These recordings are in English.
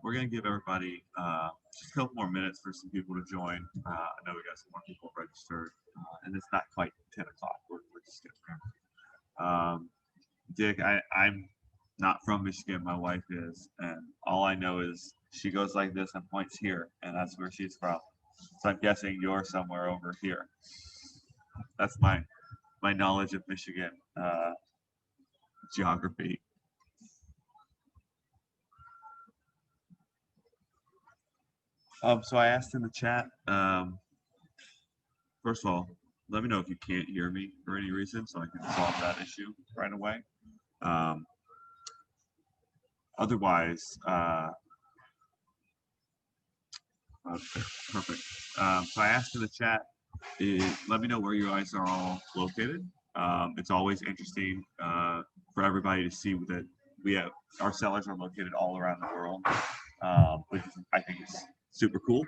we're gonna give everybody just a couple more minutes for some people to join. I know we got some more people registered, and it's not quite 10 o'clock. We're just getting there. Dick, I'm not from Michigan. My wife is, and all I know is she goes like this and points here, and that's where she's from. So I'm guessing you're somewhere over here. That's my knowledge of Michigan geography. So I asked in the chat. First of all, let me know if you can't hear me for any reason, so I can solve that issue right away. Otherwise, okay, perfect. So I asked in the chat, let me know where you guys are all located. It's always interesting for everybody to see that our sellers are located all around the world, which I think is super cool.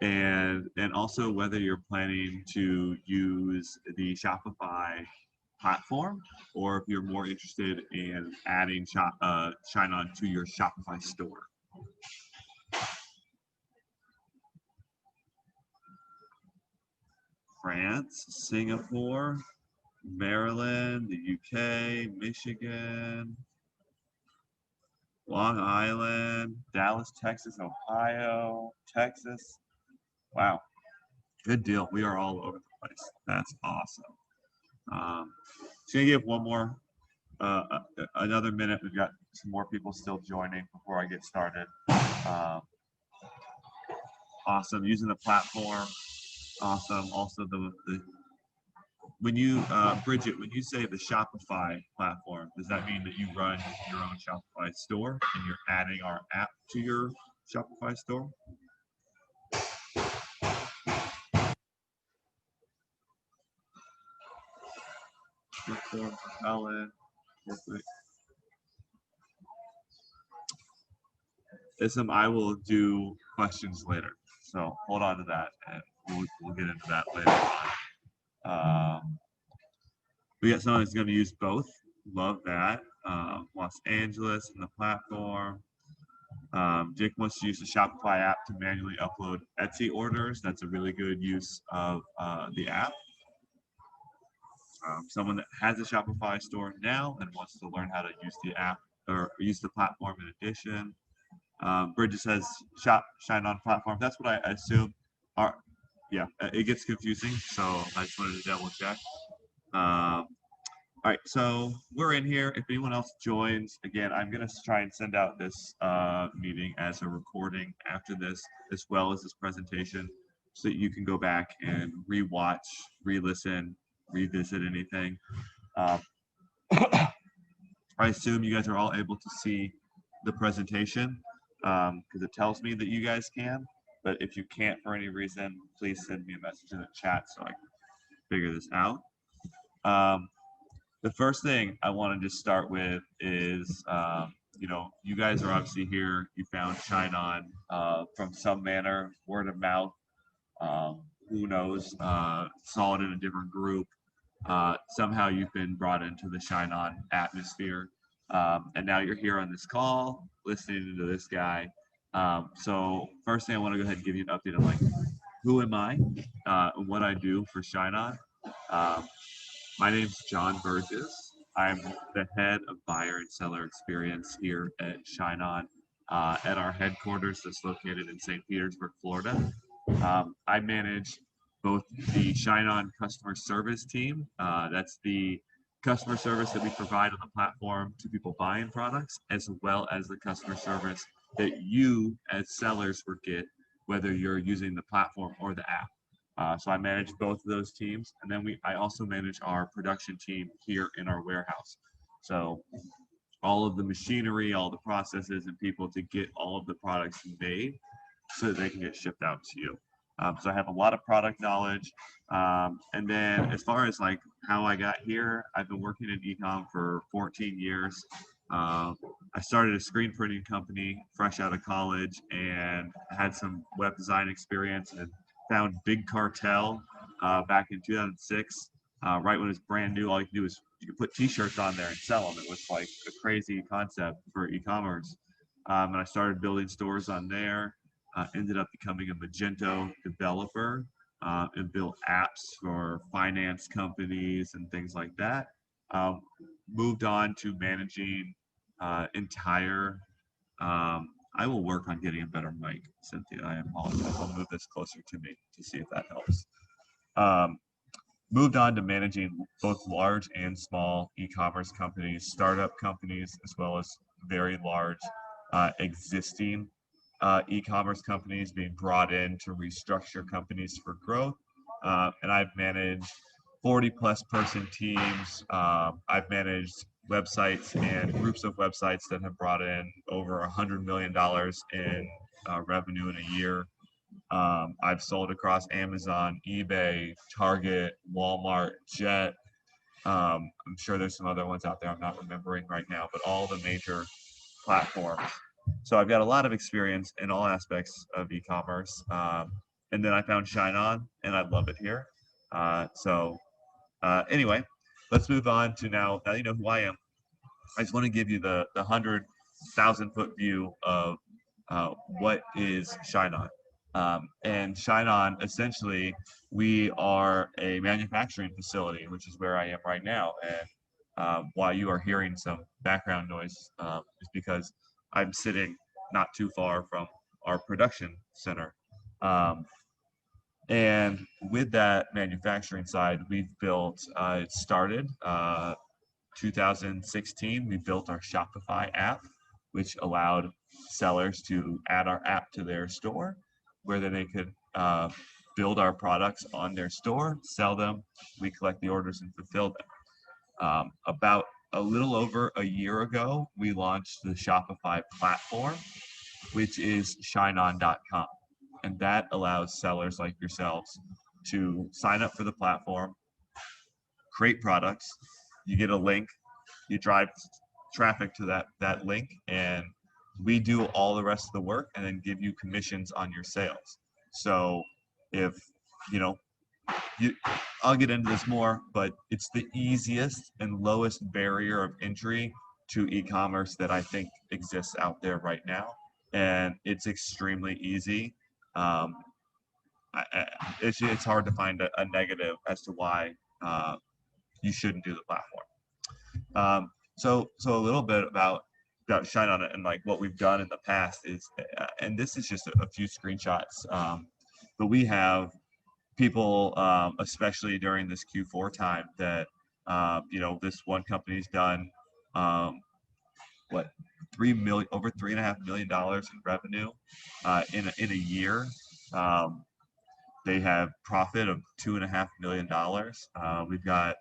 And also whether you're planning to use the Shopify platform or if you're more interested in adding ShineOn to your Shopify store. France, Singapore, Maryland, the UK, Michigan, Long Island, Dallas, Texas, Ohio, Texas. Wow, good deal. We are all over the place. That's awesome. Just gonna give one more, another minute. We've got some more people still joining before I get started. Awesome, using the platform. Awesome. Also, when you Bridget, when you say the Shopify platform, does that mean that you run your own Shopify store and you're adding our app to your Shopify store? Platform, Helen, I will do questions later, so hold on to that, and we'll get into that later on. We got someone that's going to use both. Love that. Los Angeles and the platform. Jake wants to use the Shopify app to manually upload Etsy orders. That's a really good use of the app. Someone that has a Shopify store now and wants to learn how to use the app or use the platform in addition. Bridget says ShineOn platform. That's what I assume. Yeah, it gets confusing, so I just wanted to double check. All right, so we're in here. If anyone else joins, again, I'm going to try and send out this meeting as a recording after this, as well as this presentation, so that you can go back and re-watch, re-listen, revisit anything. I assume you guys are all able to see the presentation because it tells me that you guys can. But if you can't for any reason, please send me a message in the chat so I can figure this out. The first thing I want to just start with is, you guys are obviously here. You found ShineOn from some manner, word of mouth. Who knows? Saw it in a different group. Somehow you've been brought into the ShineOn atmosphere. And now you're here on this call, listening to this guy. So first thing I want to go ahead and give you an update on who am I, what I do for ShineOn. My name's John Burgess. I'm the head of buyer and seller experience here at ShineOn at our headquarters that's located in St. Petersburg, Florida. I manage both the ShineOn customer service team. That's the customer service that we provide on the platform to people buying products, as well as the customer service that you as sellers would get, whether you're using the platform or the app. So I manage both of those teams, and then I also manage our production team here in our warehouse. So all of the machinery, all the processes, and people to get all of the products made so that they can get shipped out to you. So I have a lot of product knowledge. And then as far as how I got here, I've been working in e-com for 14 years. I started a screen printing company fresh out of college and had some web design experience and found Big Cartel back in 2006, right when it was brand new. All you could do is you could put t-shirts on there and sell them. It was like a crazy concept for e-commerce. And I started building stores on there. Ended up becoming a Magento developer and built apps for finance companies and things like that. Um, Moved on to managing entire. I will work on getting a better mic, Cynthia. I apologize. I'll move this closer to me to see if that helps. Um, Moved on to managing both large and small e-commerce companies, startup companies, as well as very large existing e-commerce companies being brought in to restructure companies for growth. And I've managed 40 plus person teams. I've managed websites and groups of websites that have brought in over $100 million in revenue in a year. I've sold across Amazon, eBay, Target, Walmart, Jet. I'm sure there's some other ones out there I'm not remembering right now, but all the major platforms. So I've got a lot of experience in all aspects of e-commerce. And then I found ShineOn, and I love it here. Anyway, let's move on to now. Now you know who I am. I just want to give you the 100,000 foot view of what is ShineOn. And ShineOn, essentially, we are a manufacturing facility, which is where I am right now. And why you are hearing some background noise is because I'm sitting not too far from our production center. Um, and with that manufacturing side, we've built, it started 2016, we built our Shopify app, which allowed sellers to add our app to their store, where then they could build our products on their store, sell them, we collect the orders and fulfill them. About a little over a year ago, we launched the Shopify platform, which is ShineOn.com. And that allows sellers like yourselves to sign up for the platform, create products, you get a link, you drive traffic to that link, and we do all the rest of the work and then give you commissions on your sales. So if you know you I'll get into this more, but it's the easiest and lowest barrier of entry to e-commerce that I think exists out there right now, and it's extremely easy. um, it's hard to find a negative as to why you shouldn't do the platform. So a little bit about ShineOn and like what we've done in the past is, and this is just a few screenshots, but we have people, especially during this Q4 time, that this one company's done what 3 million, over $3.5 million in revenue in a year. Um, they have profit of $2.5 million. We've got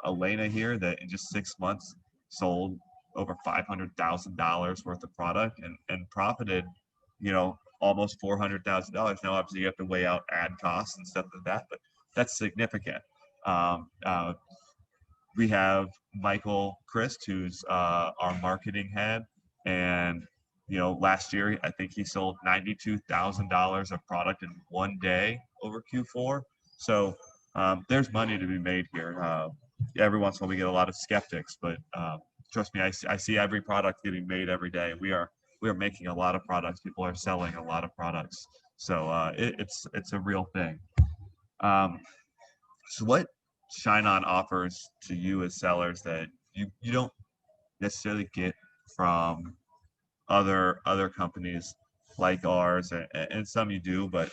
Elena here that in just 6 months sold over $500,000 worth of product and profited, almost $400,000. Now, obviously, you have to weigh out ad costs and stuff like that, but that's significant. Um, uh, we have Michael Christ, who's our marketing head, and last year I think he sold $92,000 of product in one day over Q4. So there's money to be made here. Every once in a while we get a lot of skeptics, but trust me, I see every product getting made every day. We are making a lot of products. People are selling a lot of products. So it's a real thing. Um, so what ShineOn offers to you as sellers that you don't necessarily get from other companies like ours, and some you do, but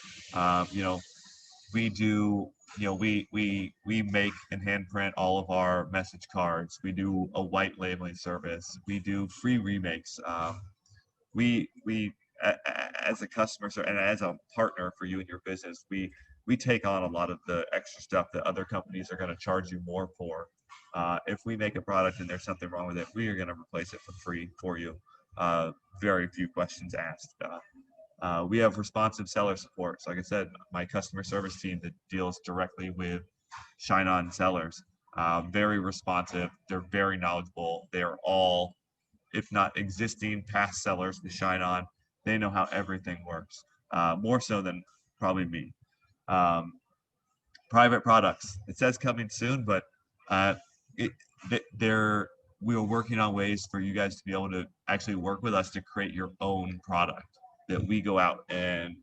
we do, we make and handprint all of our message cards. We do a white labeling service. We do free remakes. We as a customer and as a partner for you and your business, we take on a lot of the extra stuff that other companies are going to charge you more for. If we make a product and there's something wrong with it, we are going to replace it for free for you. Very few questions asked. We have responsive seller support. So like I said, my customer service team that deals directly with ShineOn sellers, very responsive. They're very knowledgeable. They are all, if not existing past sellers with ShineOn. They know how everything works, more so than probably me. Um, Private products. It says coming soon, but uh, they're we are working on ways for you guys to be able to actually work with us to create your own product that we go out and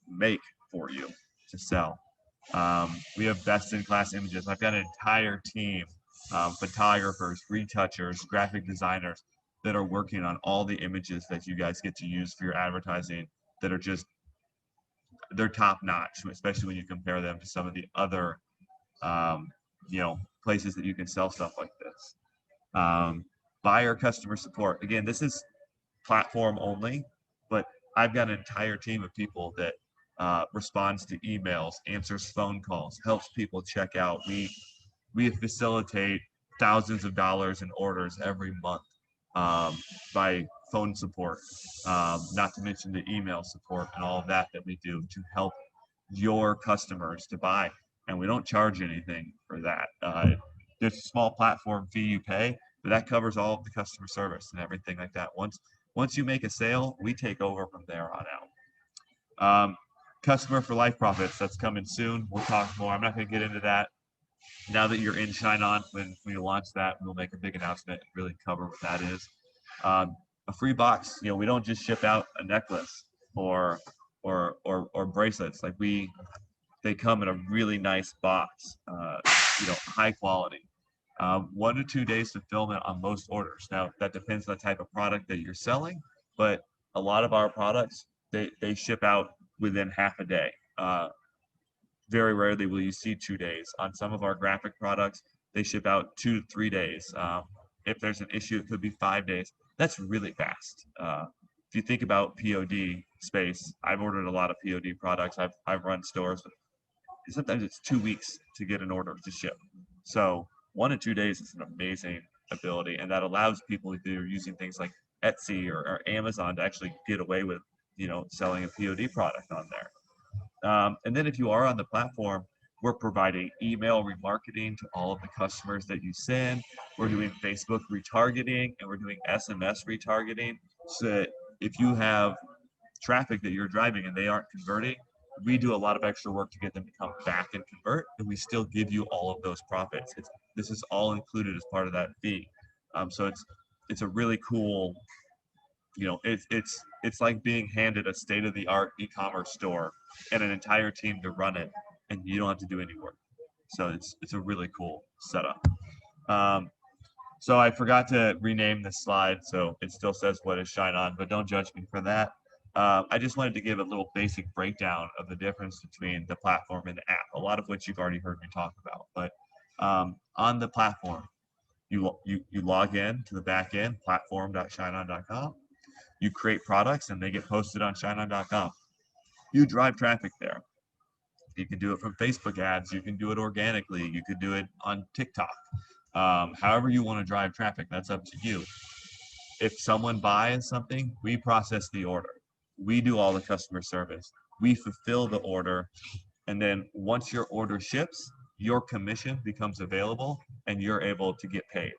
make for you to sell. We have best-in-class images. I've got an entire team, photographers, retouchers, graphic designers that are working on all the images that you guys get to use for your advertising that are just, they're top notch, especially when you compare them to some of the other, um, places that you can sell stuff like this. Buyer customer support. Again, this is platform only, but I've got an entire team of people that responds to emails, answers phone calls, helps people check out. We facilitate thousands of dollars in orders every month by phone support, not to mention the email support and all of that we do to help your customers to buy. And we don't charge anything for that. There's a small platform fee you pay, but that covers all of the customer service and everything like that. Once you make a sale, we take over from there on out. Customer for life profits, that's coming soon. We'll talk more. I'm not going to get into that. Now that you're in ShineOn, when we launch that, we'll make a big announcement and really cover what that is. A free box. We don't just ship out a necklace or bracelets. Like they come in a really nice box. High quality. 1 to 2 days fulfillment on most orders. Now that depends on the type of product that you're selling, but a lot of our products they ship out within half a day. Very rarely will you see 2 days. On some of our graphic products, they ship out 2 to 3 days. If there's an issue, it could be 5 days. That's really fast. If you think about POD space, I've ordered a lot of POD products. I've run stores. Sometimes it's 2 weeks to get an order to ship. So 1 to 2 days is an amazing ability, and that allows people who are using things like Etsy or Amazon to actually get away with, selling a POD product on there. And then if you are on the platform, we're providing email remarketing to all of the customers that you send. We're doing Facebook retargeting, and we're doing SMS retargeting, so that if you have traffic that you're driving and they aren't converting, we do a lot of extra work to get them to come back and convert, and we still give you all of those profits. This is all included as part of that fee. So it's a really cool, it's like being handed a state-of-the-art e-commerce store and an entire team to run it, and you don't have to do any work. So it's a really cool setup. So I forgot to rename this slide, so it still says what is ShineOn, but don't judge me for that. I just wanted to give a little basic breakdown of the difference between the platform and the app, a lot of which you've already heard me talk about. But on the platform, you log in to the back end, platform.shineon.com. You create products and they get posted on ShineOn.com. You drive traffic there. You can do it from Facebook ads. You can do it organically. You could do it on TikTok. However you want to drive traffic, that's up to you. If someone buys something, we process the order. We do all the customer service. We fulfill the order. And then once your order ships, your commission becomes available and you're able to get paid.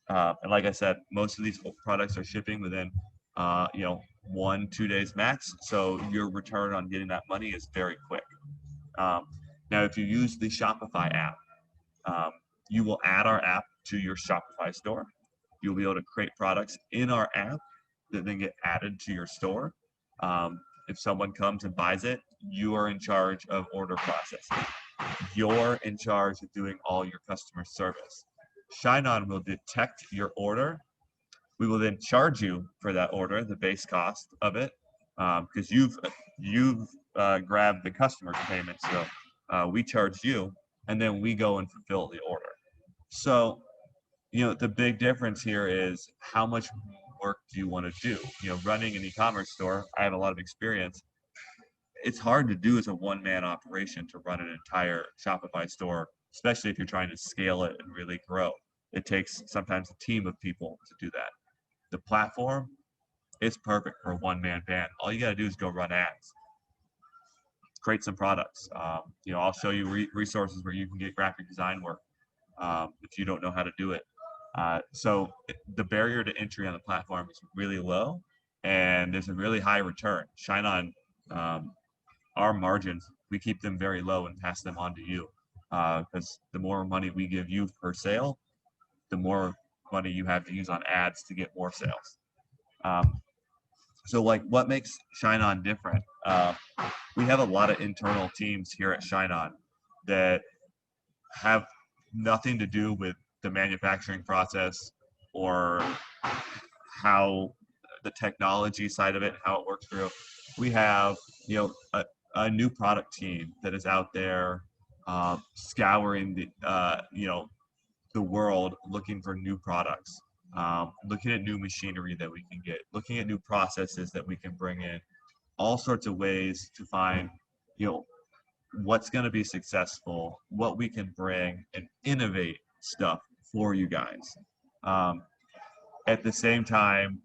And like I said, most of these products are shipping within 1-2 days max. So your return on getting that money is very quick. Now, if you use the Shopify app, you will add our app to your Shopify store. You'll be able to create products in our app that then get added to your store. If someone comes and buys it, you are in charge of order processing. You're in charge of doing all your customer service. ShineOn will detect your order. We will then charge you for that order, the base cost of it, because you've grabbed the customer's payment. So we charge you, and then we go and fulfill the order. So, the big difference here is how much work do you want to do? Running an e-commerce store, I have a lot of experience. It's hard to do as a one-man operation to run an entire Shopify store, especially if you're trying to scale it and really grow. It takes sometimes a team of people to do that. The platform is perfect for a one-man band. All you got to do is go run ads, create some products. I'll show you resources where you can get graphic design work if you don't know how to do it. So the barrier to entry on the platform is really low, and there's a really high return. ShineOn, our margins, we keep them very low and pass them on to you, because the more money we give you per sale, the more money you have to use on ads to get more sales. Um, so like what makes ShineOn different? We have a lot of internal teams here at ShineOn that have nothing to do with the manufacturing process or how the technology side of it, how it works through. We have, a new product team that is out there scouring the world looking for new products, looking at new machinery that we can get, looking at new processes that we can bring in, all sorts of ways to find, you know, what's going to be successful, what we can bring and innovate stuff for you guys. Um, at the same time,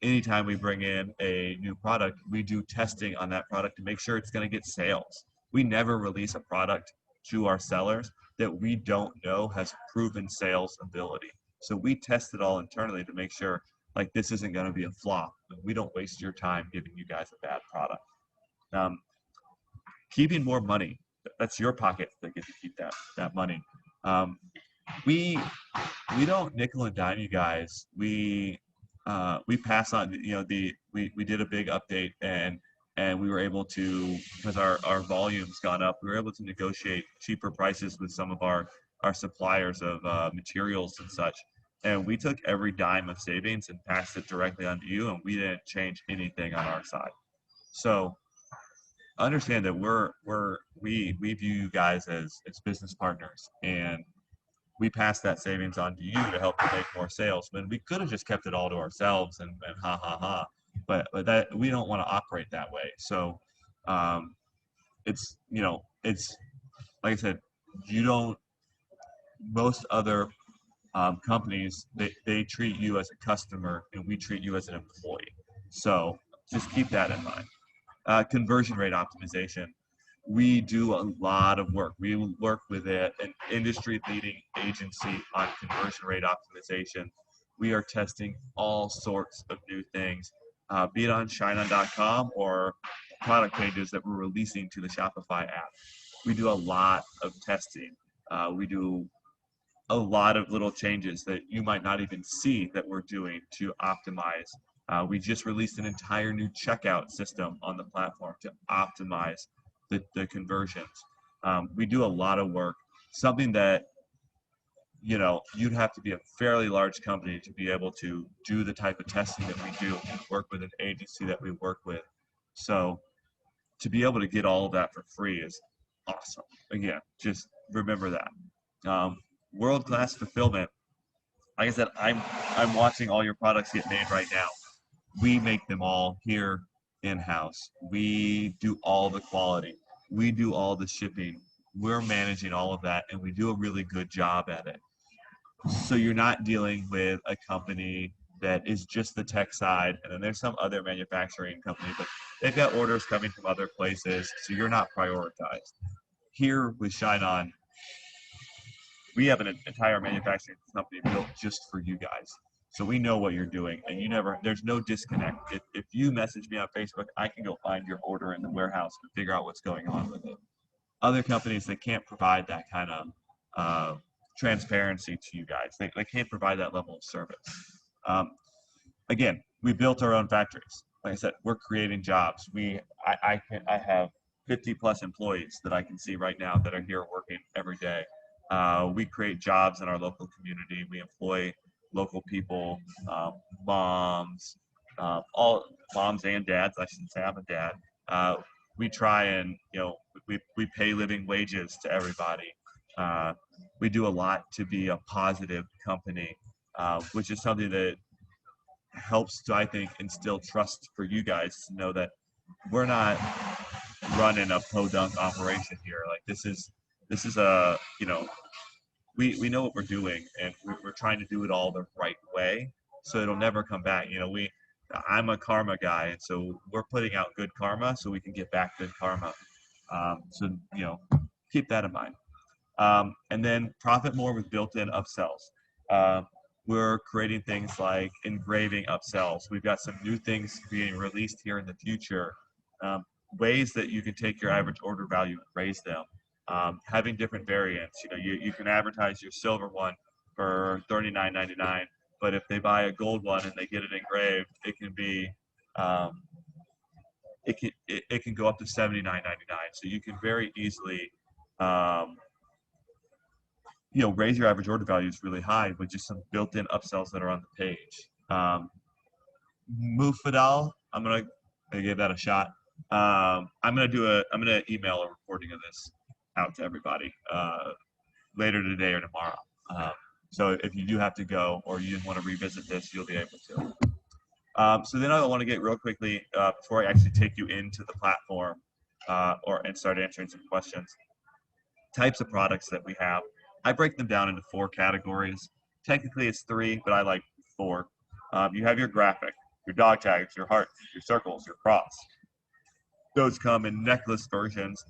anytime we bring in a new product, we do testing on that product to make sure it's going to get sales. We never release a product to our sellers that we don't know has proven sales ability. So we test it all internally to make sure like this isn't going to be a flop. We don't waste your time giving you guys a bad product. Um, Keeping more money, that's your pocket that gets to keep that money. Um, we we don't nickel and dime you guys. We pass on, we did a big update, and we were able to, because our volume's gone up, we were able to negotiate cheaper prices with some of our suppliers of materials and such. And we took every dime of savings and passed it directly on to you, and we didn't change anything on our side. So understand that we view you guys as business partners, and we pass that savings on to you to help you make more sales. When we could have just kept it all to ourselves and ha ha ha, but that we don't want to operate that way. So it's like I said, you don't. Most other companies, they treat you as a customer and we treat you as an employee. So just keep that in mind. Conversion rate optimization. We do a lot of work. We work with an industry leading agency on conversion rate optimization. We are testing all sorts of new things, be it on ShineOn.com or product pages that we're releasing to the Shopify app. We do a lot of testing. We do a lot of little changes that you might not even see that we're doing to optimize. We just released an entire new checkout system on the platform to optimize the conversions. We do a lot of work, something that, you'd have to be a fairly large company to be able to do the type of testing that we do and work with an agency that we work with. So to be able to get all of that for free is awesome. Again, just remember that. World-class fulfillment. Like I said, I'm watching all your products get made right now. We make them all here in-house. We do all the quality. We do all the shipping. We're managing all of that, and we do a really good job at it. So you're not dealing with a company that is just the tech side, and then there's some other manufacturing company, but they've got orders coming from other places, so you're not prioritized. Here with ShineOn, we have an entire manufacturing company built just for you guys. So we know what you're doing, and there's no disconnect. If you message me on Facebook, I can go find your order in the warehouse and figure out what's going on with it. Other companies, they can't provide that kind of transparency to you guys. They can't provide that level of service. Again, we built our own factories. Like I said, we're creating jobs. I have 50 plus employees that I can see right now that are here working every day. We create jobs in our local community. We employ local people, moms, all moms and dads. I shouldn't say I'm a dad. We try and we pay living wages to everybody. We do a lot to be a positive company, which is something that helps to, I think, instill trust for you guys to know that we're not running a podunk operation here. Like this is a we know what we're doing, and we're trying to do it all the right way, so it'll never come back. I'm a karma guy, and so we're putting out good karma so we can get back good karma. So keep that in mind. And then profit more with built-in upsells. We're creating things like engraving upsells. We've got some new things being released here in the future. Ways that you can take your average order value and raise them. Having different variants. You can advertise your silver one for $39.99. But if they buy a gold one and they get it engraved, it can be it can go up to $79.99. So you can very easily raise your average order values really high with just some built-in upsells that are on the page. Mufadal, I'm gonna give that a shot. I'm gonna email a recording of this out to everybody later today or tomorrow. So if you do have to go or you want to revisit this, you'll be able to. So then I want to get real quickly before I actually take you into the platform and start answering some questions. Types of products that we have. I break them down into 4 categories. Technically it's 3, but I like 4. You have your graphic, your dog tags, your hearts, your circles, your cross. Those come in necklace versions.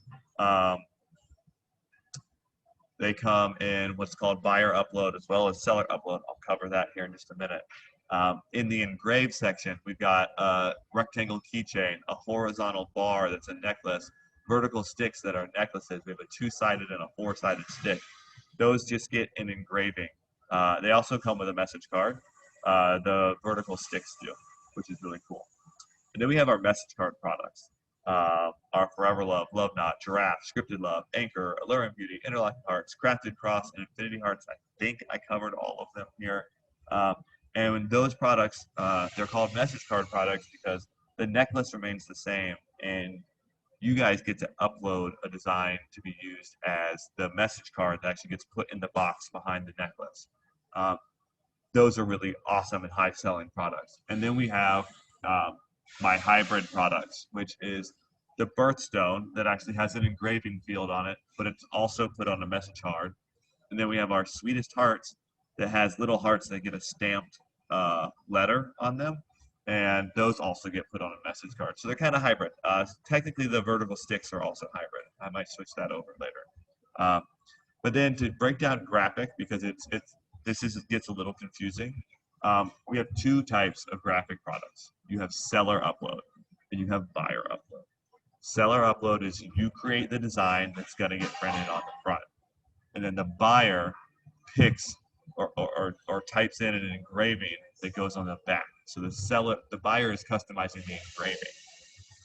They come in what's called buyer upload as well as seller upload. I'll cover that here in just a minute. In the engraved section, we've got a rectangle keychain, a horizontal bar that's a necklace, vertical sticks that are necklaces. We have a 2-sided and a 4-sided stick. Those just get an engraving. They also come with a message card. The vertical sticks do, which is really cool. And then we have our message card products. Our Forever Love, Love Knot, Giraffe, Scripted Love, Anchor, Alluring Beauty, Interlocking Hearts, Crafted Cross, and Infinity Hearts. I think I covered all of them here. And when those products, they're called message card products because the necklace remains the same, and you guys get to upload a design to be used as the message card that actually gets put in the box behind the necklace. Those are really awesome and high-selling products. And then we have my hybrid products, which is the birthstone that actually has an engraving field on it, but it's also put on a message card. And then we have our sweetest hearts that has little hearts that get a stamped letter on them, and those also get put on a message card. So they're kind of hybrid. Technically, the vertical sticks are also hybrid. I might switch that over later. But then to break down graphic, because this gets a little confusing. We have 2 types of graphic products. You have seller upload and you have buyer upload. Seller upload is you create the design that's going to get printed on the front, and then the buyer picks or types in an engraving that goes on the back. So the buyer is customizing the engraving.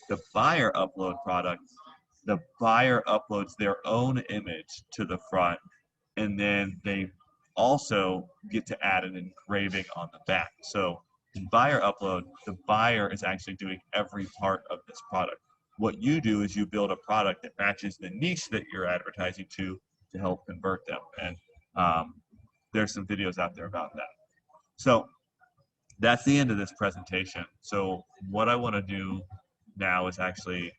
The buyer upload product, the buyer uploads their image to the front, and then they also get to add an engraving on the back. So in buyer upload, the buyer is actually doing every part of this product. What you do is you build a product that matches the niche that you're advertising to help convert them. And there's some videos out there about that. So that's the end of this presentation. So what I want to do now is actually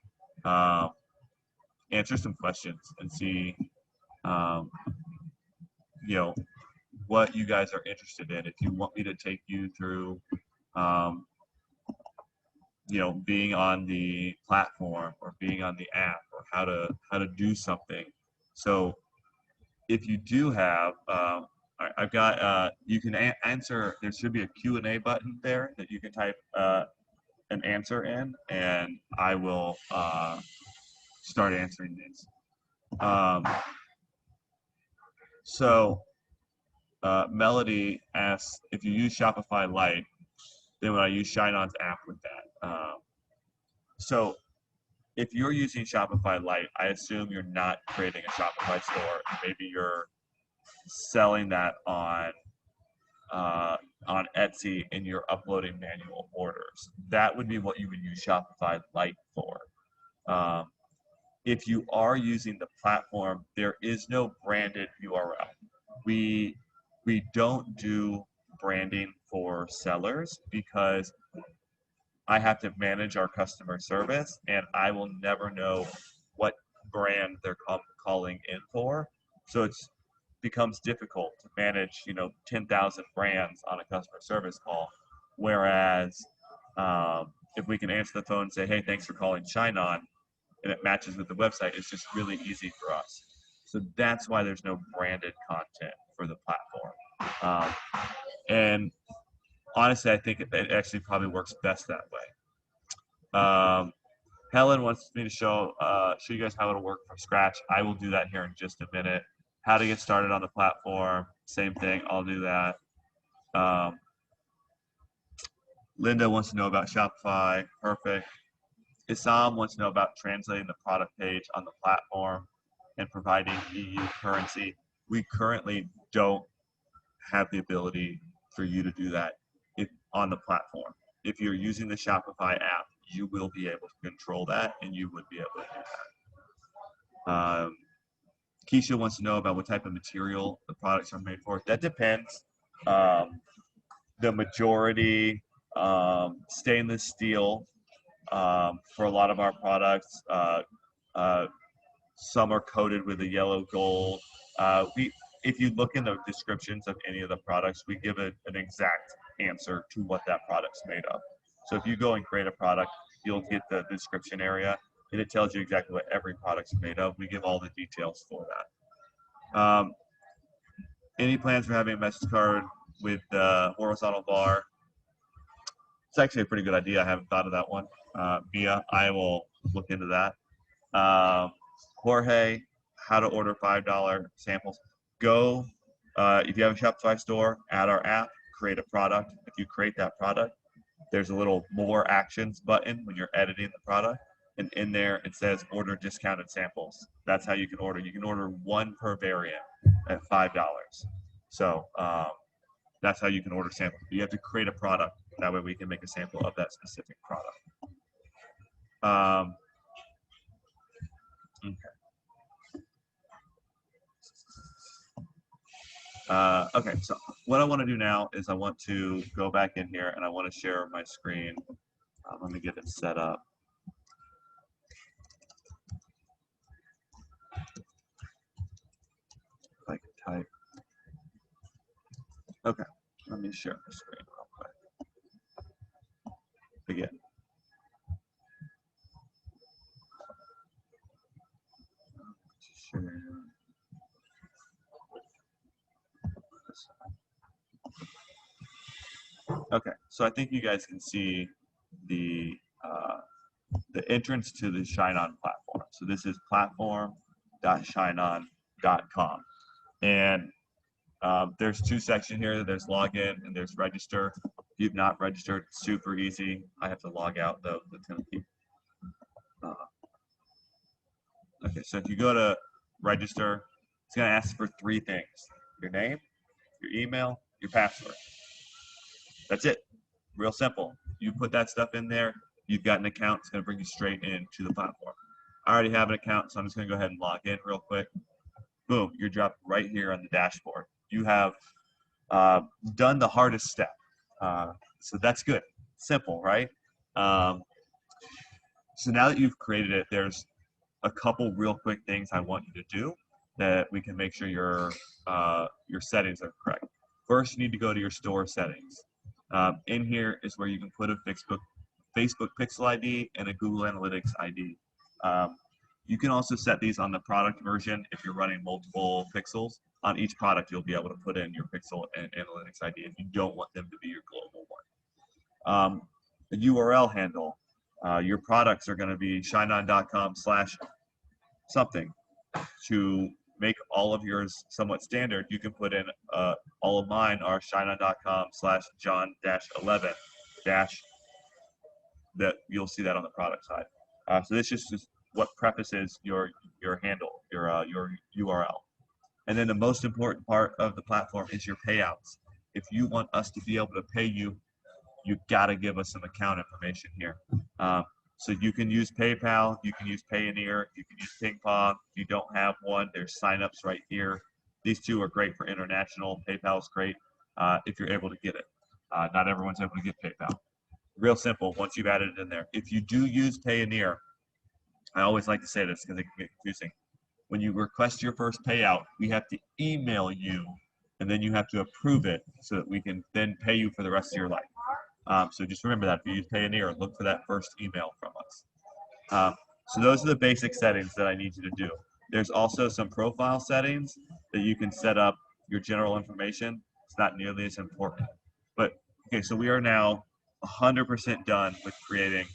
answer some questions and see what you guys are interested in. If you want me to take you through being on the platform or being on the app or how to do something. So if you do have I've got you can answer. There should be a Q&A button there that you can type an answer in, and I will start answering these. Melody asks, if you use Shopify Lite, then would I use ShineOn's app with that? So if you're using Shopify Lite, I assume you're not creating a Shopify store. Maybe you're selling that on Etsy and you're uploading manual orders. That would be what you would use Shopify Lite for. If you are using the platform, there is no branded URL. We don't do branding for sellers because I have to manage our customer service, and I will never know what brand they're calling in for. So it becomes difficult to manage, 10,000 brands on a customer service call. Whereas if we can answer the phone and say, hey, thanks for calling ShineOn, and it matches with the website, it's just really easy for us. So that's why there's no branded content for the platform. And honestly, I think it actually probably works best that way. Helen wants me to show you guys how it'll work from scratch. I will do that here in just a minute. how to get started on the platform, same thing, I'll do that. Linda wants to know about Shopify, perfect. Isam wants to know about translating the product page on the platform and providing EU currency. We currently don't have the ability for you to do that on the platform. If you're using the Shopify app, you will be able to control that, and you would be able to do that. Keisha wants to know about what type of material the products are made for. That depends. The majority, stainless steel for a lot of our products. Some are coated with a yellow gold. If you look in the descriptions of any of the products, we give an exact answer to what that product's made of. So if you go and create a product, you'll get the description area, and it tells you exactly what every product's made of. We give all the details for that. Any plans for having a message card with the horizontal bar? It's actually a pretty good idea. I haven't thought of that one. Mia, I will look into that. Jorge, how to order $5 samples. Go, if you have a Shopify store, add our app, create a product. If you create that product, there's a little more actions button when you're editing the product. And in there, it says order discounted samples. That's how you can order. You can order one per variant at $5. So that's how you can order samples. You have to create a product. That way we can make a sample of that specific product. Okay, so what I want to do now is I want to go back in here and I want to share my screen. Let me get it set up. If I can type. Okay, let me share my screen real quick. Begin. Share. Okay, so I think you guys can see the entrance to the ShineOn platform. So this is platform.shineon.com, and there's two sections here. There's login and there's register. If you've not registered, it's super easy. I have to log out though. That's gonna keep. Okay, so if you go to register, it's gonna ask for three things: your name, your email, your password. That's it. Real simple. You put that stuff in there, you've got an account. It's going to bring you straight into the platform. I already have an account, so I'm just going to go ahead and log in real quick. Boom, you're dropped right here on the dashboard. You have done the hardest step. So that's good. Simple, right? So now that you've created it, there's a couple real quick things I want you to do that we can make sure your settings are correct. First, you need to go to your store settings. In here is where you can put a Facebook Pixel ID and a Google Analytics ID. You can also set these on the product version if you're running multiple pixels. On each product, you'll be able to put in your Pixel and Analytics ID if you don't want them to be your global one. The URL handle. Your products are going to be shineon.com/something. To make all of yours somewhat standard, you can put in all of mine are shineon.com/John-11- that you'll see that on the product side. So this is just what prefaces your handle, your URL. And then the most important part of the platform is your payouts. If you want us to be able to pay you, you've got to give us some account information here. So you can use PayPal, you can use Payoneer, you can use Ping Pong. If you don't have one, there's signups right here. These two are great for international. PayPal is great if you're able to get it. Not everyone's able to get PayPal. Real simple once you've added it in there. If you do use Payoneer, I always like to say this because it can get confusing. When you request your first payout, we have to email you, and then you have to approve it so that we can then pay you for the rest of your life. So just remember that if you use Payoneer, look for that first email from us. So those are the basic settings that I need you to do. There's also some profile settings that you can set up your general information. It's not nearly as important. But okay, so we are now 100% done with creating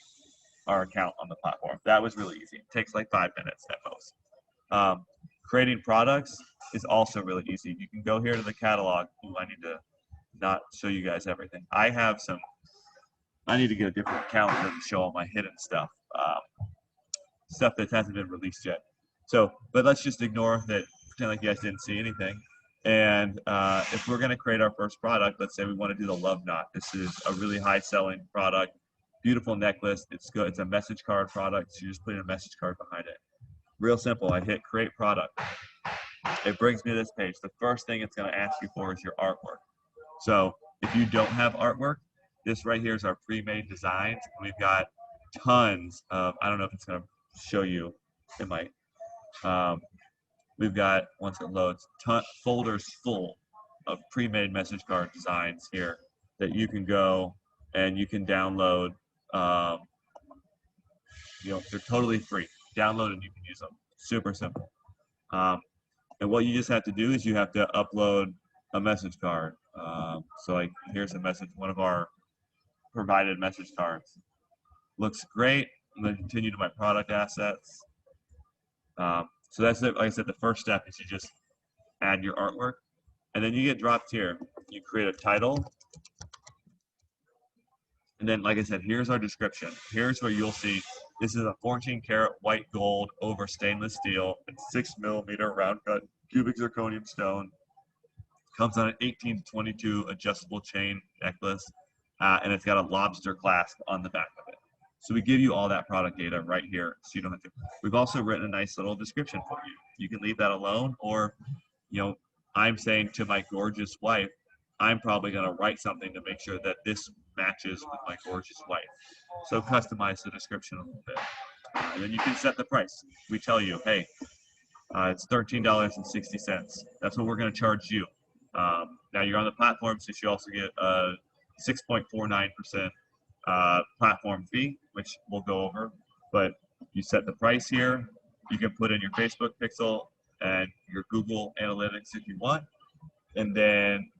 our account on the platform. That was really easy. It takes like 5 minutes at most. Creating products is also really easy. You can go here to the catalog. Ooh, I need to not show you guys everything. I need to get a different calendar to show all my hidden stuff, stuff that hasn't been released yet. So, but let's just ignore that, pretend like you guys didn't see anything. And if we're gonna create our first product, let's say we wanna do the love knot. This is a really high selling product, beautiful necklace. It's good, it's a message card product. So you just put in a message card behind it. Real simple, I hit create product. It brings me to this page. The first thing it's gonna ask you for is your artwork. So if you don't have artwork, this right here is our pre-made designs. We've got tons of, I don't know if it's gonna show you, it might. We've got, once it loads, folders full of pre-made message card designs here that you can go and you can download. They're totally free. Download and you can use them. Super simple. And what you just have to do is you have to upload a message card. So like, here's a message, one of our provided message cards. Looks great. I'm going to continue to my product assets. So that's it. Like I said, the first step is you just add your artwork, and then you get dropped here. You create a title, and then, like I said, here's our description. Here's where you'll see this is a 14-karat white gold over stainless steel and 6mm round cut cubic zirconium stone. Comes on an 18-22 adjustable chain necklace, and it's got a lobster clasp on the back of it. So we give you all that product data right here, so you don't have to. We've also written a nice little description for you. You can leave that alone, or, I'm saying to my gorgeous wife, I'm probably going to write something to make sure that this matches with my gorgeous wife. So customize the description a little bit. And then you can set the price. We tell you, hey, it's $13.60. That's what we're going to charge you. Now you're on the platform, so you also get a 6.49% platform fee, which we'll go over. But you set the price here. You can put in your Facebook pixel and your Google Analytics if you want, and then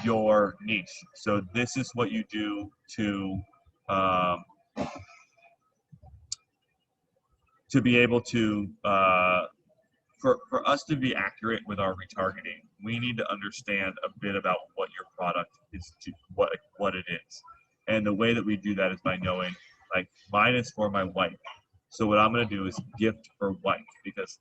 your niche. So this is what you do to be able to for us to be accurate with our retargeting, we need to understand a bit about what your product is, what it is. And the way that we do that is by knowing, like, mine is for my wife. So what I'm going to do is gift her wife, because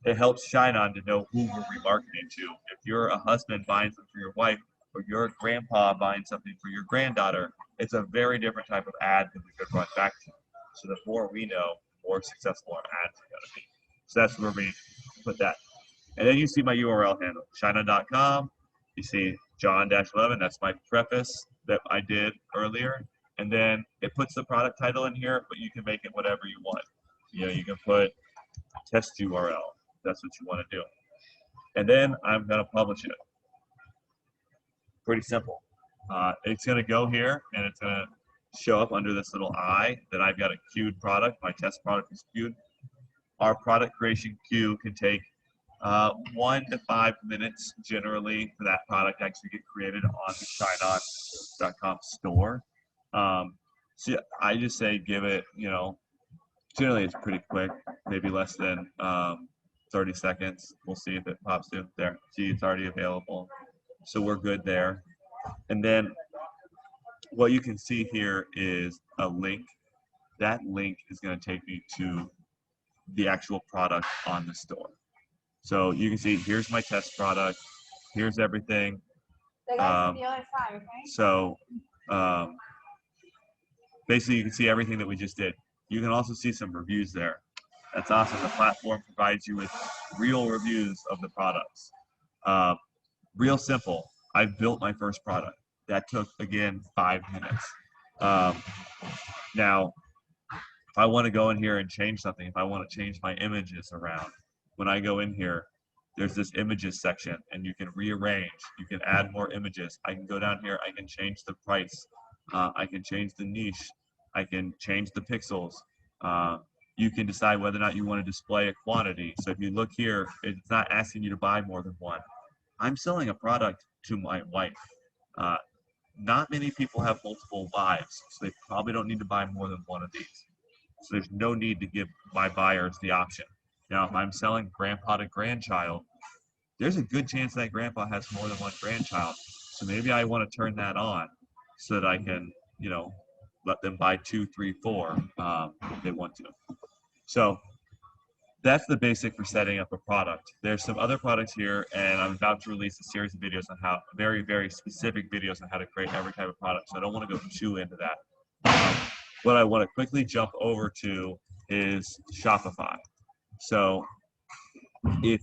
it helps ShineOn to know who we're remarketing to. If you're a husband buying something for your wife, or you're a grandpa buying something for your granddaughter, it's a very different type of ad that we could run back to. So the more we know, the more successful our ads are going to be. So that's where we put that. And then you see my URL handle, ShineOn.com. You see John-11, that's my preface that I did earlier. And then it puts the product title in here, but you can make it whatever you want. You can put test URL. That's what you want to do. And then I'm going to publish it. Pretty simple. It's going to go here, and it's going to show up under this little I that I've got a queued product. My test product is queued. Our product creation queue can take 1 to 5 minutes generally for that product to actually get created on the ShineOn.com store. So I just say give it, generally it's pretty quick, maybe less than 30 seconds. We'll see if it pops in there. See, it's already available. So we're good there. And then what you can see here is a link. That link is going to take me to the actual product on the store. So you can see, here's my test product. Here's everything. So basically you can see everything that we just did. You can also see some reviews there. That's awesome. The platform provides you with real reviews of the products. Real simple. I built my first product. That took, again, 5 minutes. Now, if I want to go in here and change something, if I want to change my images around, when I go in here, there's this images section, and you can rearrange. You can add more images. I can go down here. I can change the price. I can change the niche. I can change the pixels. You can decide whether or not you want to display a quantity. So if you look here, it's not asking you to buy more than one. I'm selling a product to my wife. Not many people have multiple wives, so they probably don't need to buy more than one of these. So there's no need to give my buyers the option. Now, if I'm selling grandpa to grandchild, there's a good chance that grandpa has more than one grandchild. So maybe I want to turn that on so that I can, you know, let them buy 2, 3, 4 if they want to. So that's the basic for setting up a product. There's some other products here, and I'm about to release a series of videos on how, very, very specific videos on how to create every type of product. So I don't want to go too into that. What I want to quickly jump over to is Shopify. So if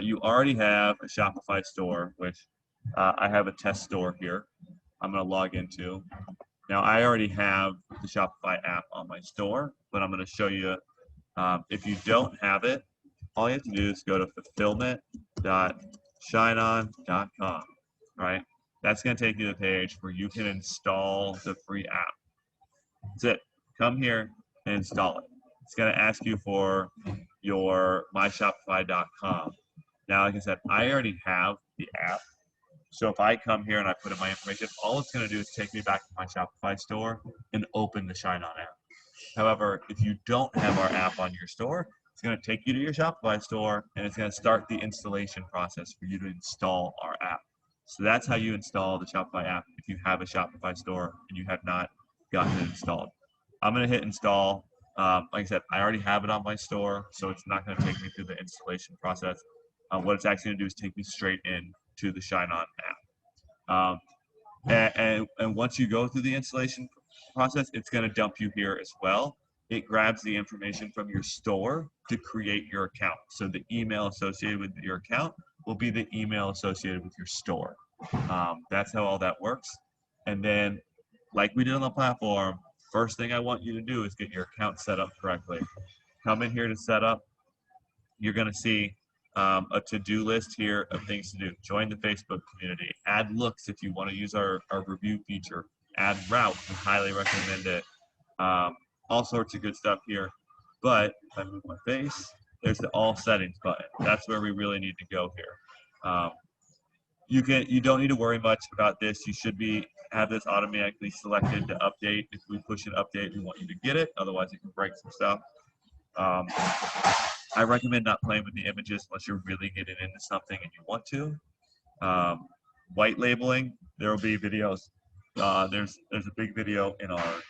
you already have a Shopify store, which I have a test store here, I'm going to log into. Now, I already have the Shopify app on my store, but I'm going to show you if you don't have it, all you have to do is go to fulfillment.shineon.com, right? That's going to take you to the page where you can install the free app. That's it. Come here and install it. It's going to ask you for your myshopify.com. Now, like I said, I already have the app. So if I come here and I put in my information, all it's going to do is take me back to my Shopify store and open the ShineOn app. However, if you don't have our app on your store, it's going to take you to your Shopify store and it's going to start the installation process for you to install our app. So that's how you install the Shopify app if you have a Shopify store and you have not gotten it installed. I'm going to hit install. Like I said, I already have it on my store, so it's not going to take me through the installation process. What it's actually going to do is take me straight in to the ShineOn app. And once you go through the installation process, it's going to dump you here as well. It grabs the information from your store to create your account. So the email associated with your account will be the email associated with your store. That's how all that works. And then, like we did on the platform, first thing I want you to do is get your account set up correctly. Come in here to set up. You're going to see a to-do list here of things to do. Join the Facebook community. Add looks if you want to use our review feature. Add route. I highly recommend it. All sorts of good stuff here. But if I move my face, there's the all settings button. That's where we really need to go here. You don't need to worry much about this. You should have this automatically selected to update. If we push an update, we want you to get it. Otherwise, it can break some stuff. I recommend not playing with the images unless you're really getting into something and you want to. White labeling, there will be videos. There's a big video in our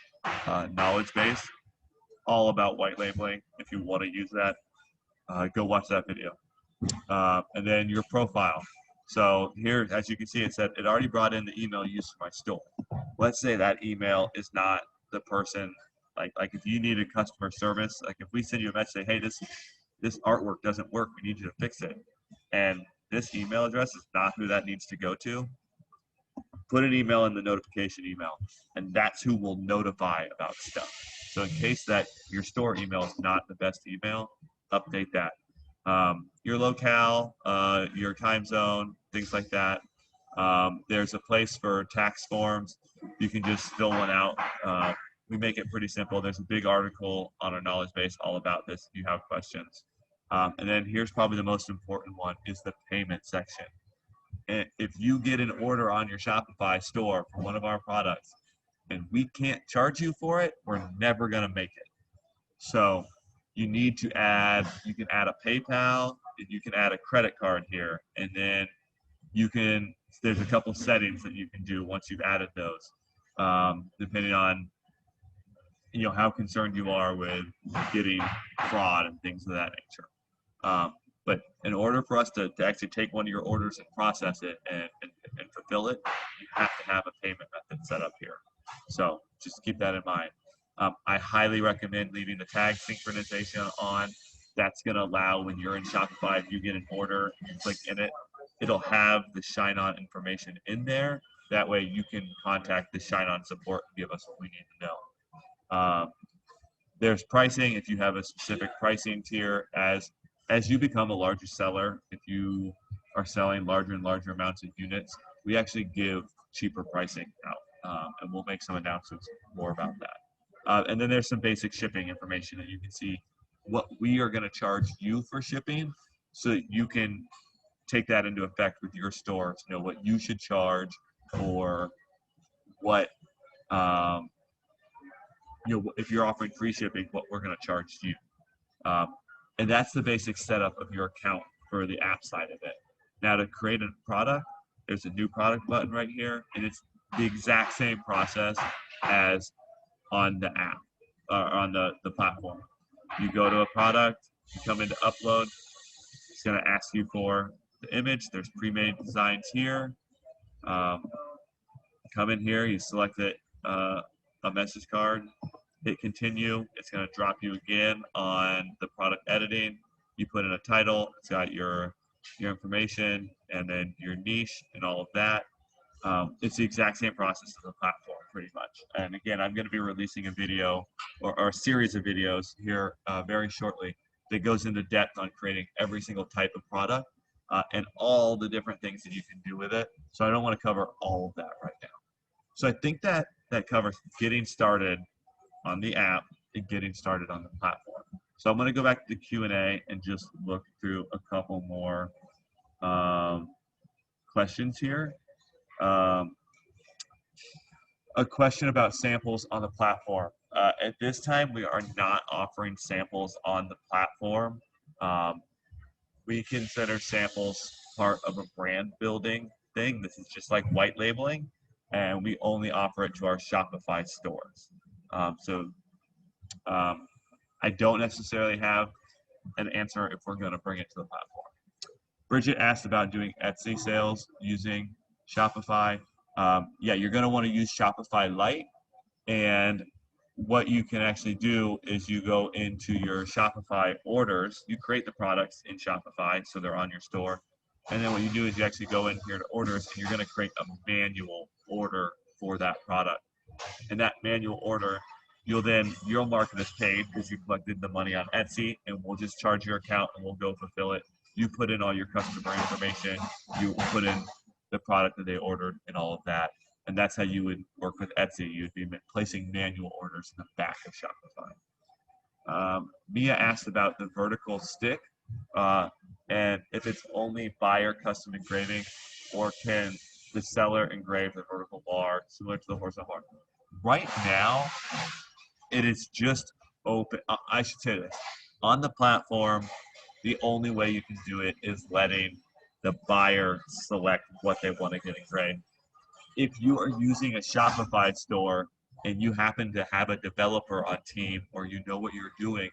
knowledge base all about white labeling. If you want to use that, go watch that video. And then your profile. So here, as you can see, it said it already brought in the email used for my store. Let's say that email is not the person, like if you need a customer service, like if we send you a message, say, hey, this artwork doesn't work, we need you to fix it. And this email address is not who that needs to go to. Put an email in the notification email, and that's who will notify about stuff. So in case that your store email is not the best email, update that. Your locale, your time zone, things like that. There's a place for tax forms. You can just fill one out. We make it pretty simple. There's a big article on our knowledge base all about this if you have questions. And then here's probably the most important one is the payment section. And if you get an order on your Shopify store for one of our products and we can't charge you for it, we're never going to make it. So you need to you can add a PayPal, you can add a credit card here, and then there's a couple settings that you can do once you've added those, depending on how concerned you are with getting fraud and things of that nature. But in order for us to actually take one of your orders and process it and fulfill it, you have to have a payment method set up here. So just keep that in mind. I highly recommend leaving the tag synchronization on. That's going to allow when you're in Shopify, if you get an order, you click in it, it'll have the ShineOn information in there. That way you can contact the ShineOn support and give us what we need to know. There's pricing. If you have a specific pricing tier, as you become a larger seller, if you are selling larger and larger amounts of units, we actually give cheaper pricing out, and we'll make some announcements more about that. And then there's some basic shipping information that you can see what we are going to charge you for shipping, so that you can take that into effect with your store to know what you should charge, or what if you're offering free shipping, what we're going to charge you. And that's the basic setup of your account for the app side of it. Now to create a product, there's a new product button right here, and it's the exact same process as on the app, or on the platform. You go to a product, you come into upload, it's gonna ask you for the image. There's pre-made designs here. Um, Come in here, you select it, a message card, hit continue. It's going to drop you again on the product editing. You put in a title, it's got your information and then your niche and all of that. It's the exact same process as the platform, pretty much. And again, I'm going to be releasing a video or a series of videos here very shortly that goes into depth on creating every single type of product and all the different things that you can do with it. So I don't want to cover all of that right now. So I think that covers getting started on the app and getting started on the platform. So I'm going to go back to the Q&A and just look through a couple more questions here. A question about samples on the platform. At this time, we are not offering samples on the platform. We consider samples part of a brand building thing. This is just like white labeling, and we only offer it to our Shopify stores. I don't necessarily have an answer if we're going to bring it to the platform. Bridget asked about doing Etsy sales using Shopify. Yeah, you're going to want to use Shopify Lite, and what you can actually do is you go into your Shopify orders, you create the products in Shopify so they're on your store, and then what you do is you actually go in here to orders and you're going to create a manual order for that product. And that manual order, you'll mark it as paid because you collected the money on Etsy, and we'll just charge your account and we'll go fulfill it. You put in all your customer information, you put in the product that they ordered and all of that. And that's how you would work with Etsy. You'd be placing manual orders in the back of Shopify. Mia asked about the vertical stick and if it's only buyer custom engraving, or can the seller engrave the vertical bar similar to the horizontal bar. Right now, it is just open. I should say this. On the platform, the only way you can do it is letting the buyer select what they want to get engraved. If you are using a Shopify store and you happen to have a developer on team, or you know what you're doing,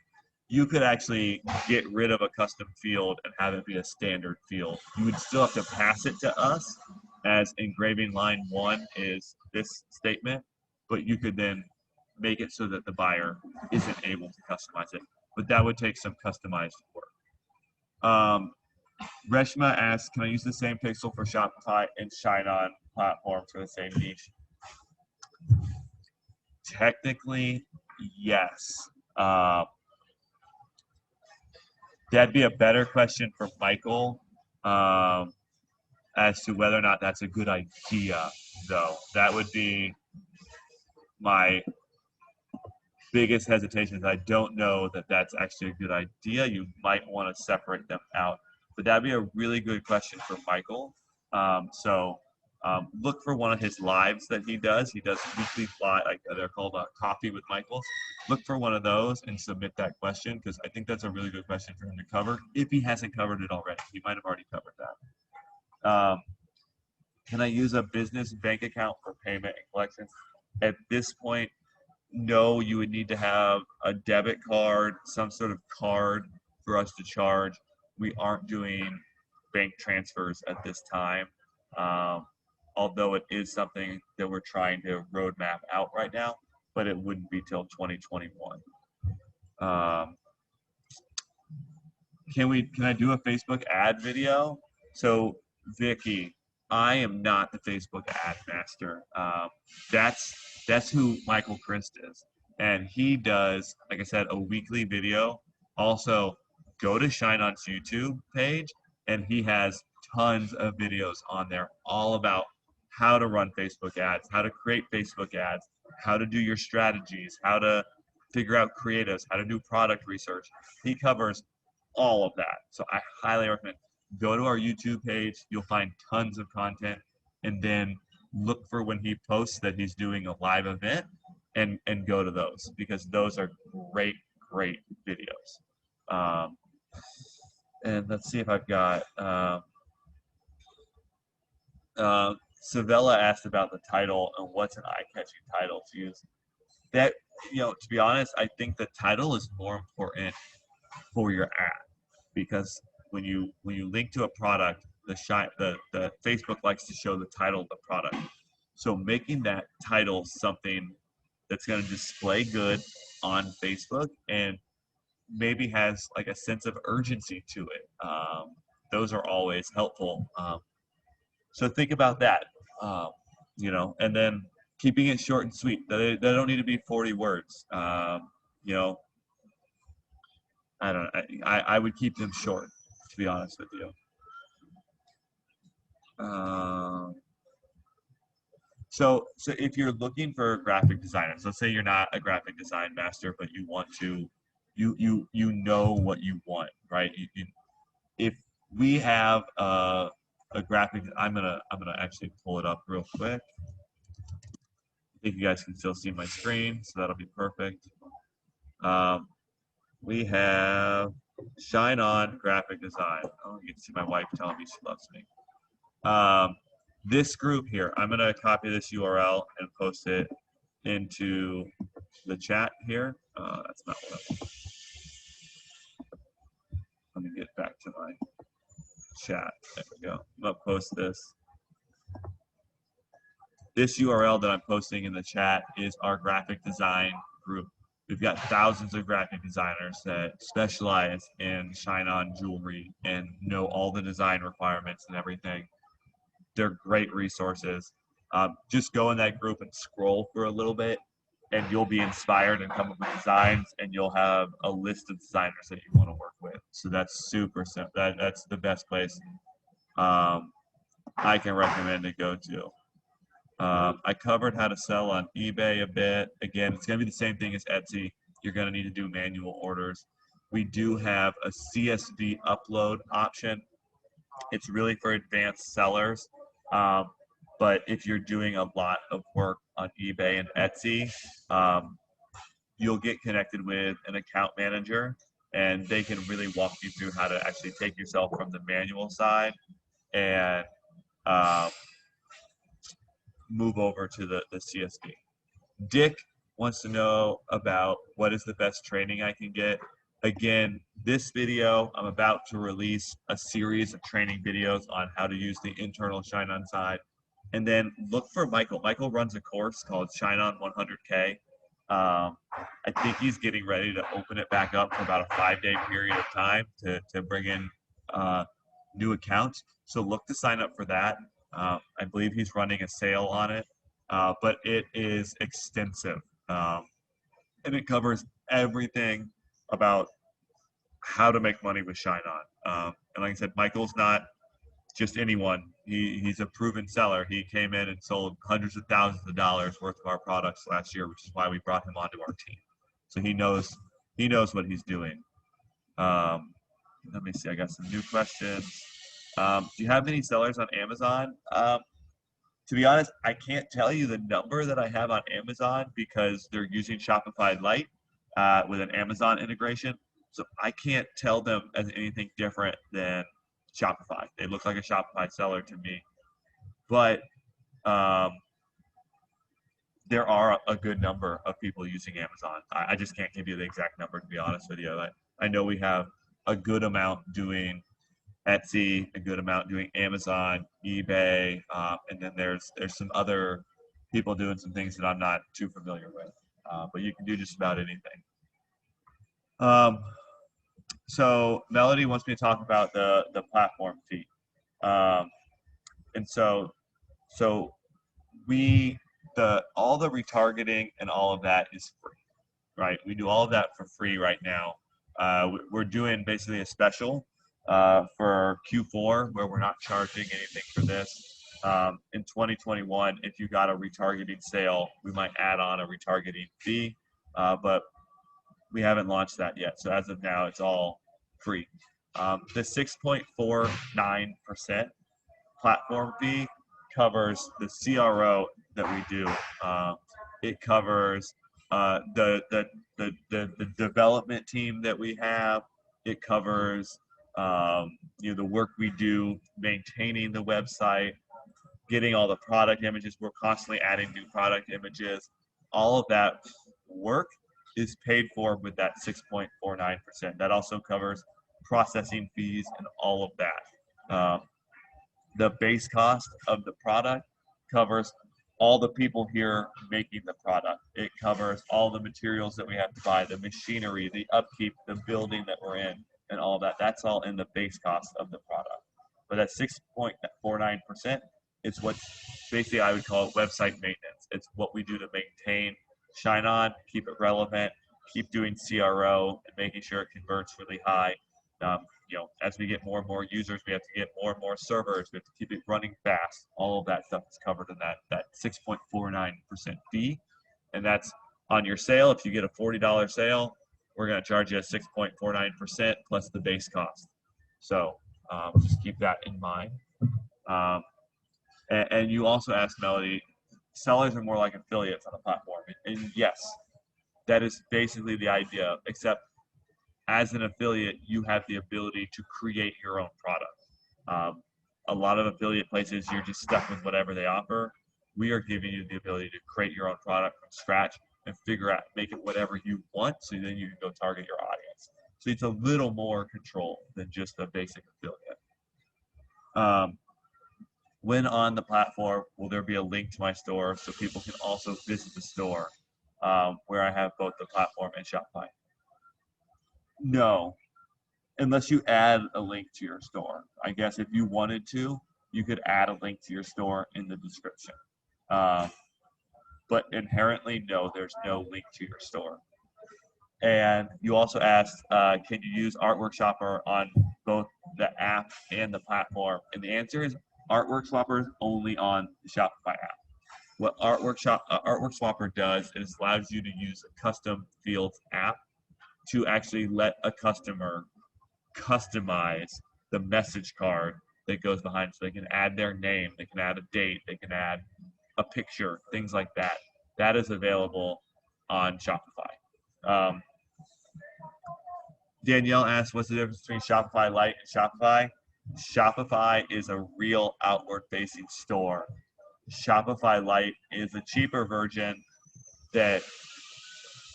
you could actually get rid of a custom field and have it be a standard field. You would still have to pass it to us as engraving line 1 is this statement, but you could then make it so that the buyer isn't able to customize it. But that would take some customized work. Reshma asks, can I use the same pixel for Shopify and ShineOn platforms for the same niche? Technically, yes. That'd be a better question for Michael as to whether or not that's a good idea, though. That would be my biggest hesitation. I don't know that that's actually a good idea. You might want to separate them out. But that'd be a really good question for Michael. Look for one of his lives that he does. He does weekly live, like they're called Coffee with Michael. Look for one of those and submit that question, because I think that's a really good question for him to cover if he hasn't covered it already. He might have already covered that. Can I use a business bank account for payment and collections? At this point, no. You would need to have a debit card, some sort of card for us to charge. We aren't doing bank transfers at this time, although it is something that we're trying to roadmap out right now, but it wouldn't be till 2021. Can I do a Facebook ad video? So Vicky, I am not the Facebook ad master. That's who Michael Christ is, and he does, like I said, a weekly video. Also, go to ShineOn's YouTube page, and he has tons of videos on there all about how to run Facebook ads, how to create Facebook ads, how to do your strategies, how to figure out creatives, how to do product research. He covers all of that. So I highly recommend go to our YouTube page. You'll find tons of content, and then look for when he posts that he's doing a live event and go to those, because those are great videos. And let's see if I've got, Savella asked about the title and what's an eye-catching title to use. That, to be honest, I think the title is more important for your ad, because when you link to a product, the Facebook likes to show the title of the product. So making that title something that's going to display good on Facebook and maybe has like a sense of urgency to it. Those are always helpful. So think about that. Um, and then keeping it short and sweet. They don't need to be 40 words. You know, I don't. I would keep them short, to be honest with you. Um, so if you're looking for graphic designers, let's say you're not a graphic design master, but you want to, you know what you want, right? If we have a graphic, I'm gonna actually pull it up real quick. I think you guys can still see my screen, so that'll be perfect. We have ShineOn graphic design. Oh, you can see my wife telling me she loves me. This group here, I'm gonna copy this URL and post it into the chat here. That's not what let me get back to my chat. There we go. I'm gonna post this. This URL that I'm posting in the chat is our graphic design group. We've got thousands of graphic designers that specialize in ShineOn jewelry and know all the design requirements and everything. They're great resources. Just go in that group and scroll for a little bit, and you'll be inspired and come up with designs, and you'll have a list of designers that you want to work with. So that's super simple. That's the best place I can recommend to go to. I covered how to sell on eBay a bit. Again, it's going to be the same thing as Etsy. You're going to need to do manual orders. We do have a CSV upload option. It's really for advanced sellers. But if you're doing a lot of work on eBay and Etsy, you'll get connected with an account manager, and they can really walk you through how to actually take yourself from the manual side and move over to the CSV. Dick wants to know about what is the best training I can get. Again, this video, I'm about to release a series of training videos on how to use the internal ShineOn side. And then look for Michael. Michael runs a course called ShineOn 100K. I think he's getting ready to open it back up for about a 5-day period of time to bring in new accounts. So look to sign up for that. I believe he's running a sale on it, but it is extensive. And it covers everything about how to make money with ShineOn. And like I said, Michael's not just anyone. He's a proven seller. He came in and sold hundreds of thousands of dollars worth of our products last year, which is why we brought him onto our team. So he knows what he's doing. Let me see. I got some new questions. Do you have any sellers on Amazon? To be honest, I can't tell you the number that I have on Amazon because they're using Shopify Lite with an Amazon integration. So I can't tell them as anything different than Shopify. They look like a Shopify seller to me. But there are a good number of people using Amazon. I just can't give you the exact number, to be honest with you. I know we have a good amount doing Etsy, a good amount doing Amazon, eBay, and then there's some other people doing some things that I'm not too familiar with. But you can do just about anything. So Melody wants me to talk about the platform fee, and so all the retargeting and all of that is free, right? We do all of that for free right now. We're doing basically a special for Q4 where we're not charging anything for this. In 2021, if you got a retargeting sale, we might add on a retargeting fee, but we haven't launched that yet. So as of now, it's all free. The 6.49% platform fee covers the CRO that we do. It covers the development team that we have. It covers the work we do maintaining the website, getting all the product images. We're constantly adding new product images. All of that work is paid for with that 6.49%. That also covers processing fees and all of that. The base cost of the product covers all the people here making the product. It covers all the materials that we have to buy, the machinery, the upkeep, the building that we're in, and all that. That's all in the base cost of the product. But that 6.49% is what basically I would call it website maintenance. It's what we do to maintain ShineOn, keep it relevant, keep doing CRO, and making sure it converts really high. As we get more and more users, we have to get more and more servers. We have to keep it running fast. All of that stuff is covered in that 6.49% fee, and that's on your sale. If you get a $40 sale, we're going to charge you a 6.49% plus the base cost. So just keep that in mind. And you also asked, Melody, sellers are more like affiliates on the platform. And yes, that is basically the idea, except as an affiliate, you have the ability to create your own product. A lot of affiliate places, you're just stuck with whatever they offer. We are giving you the ability to create your own product from scratch and make it whatever you want, so then you can go target your audience. So it's a little more control than just a basic affiliate. When on the platform, will there be a link to my store so people can also visit the store where I have both the platform and Shopify? No, unless you add a link to your store. I guess if you wanted to, you could add a link to your store in the description. But inherently, no, there's no link to your store. And you also asked, can you use Artwork Shopper on both the app and the platform? And the answer is Artwork Swapper is only on the Shopify app. What Artwork Swapper does is allows you to use a custom fields app to actually let a customer customize the message card that goes behind. So they can add their name, they can add a date, they can add a picture, things like that. That is available on Shopify. Danielle asked, what's the difference between Shopify Lite and Shopify? Shopify is a real outward-facing store. Shopify Lite is a cheaper version that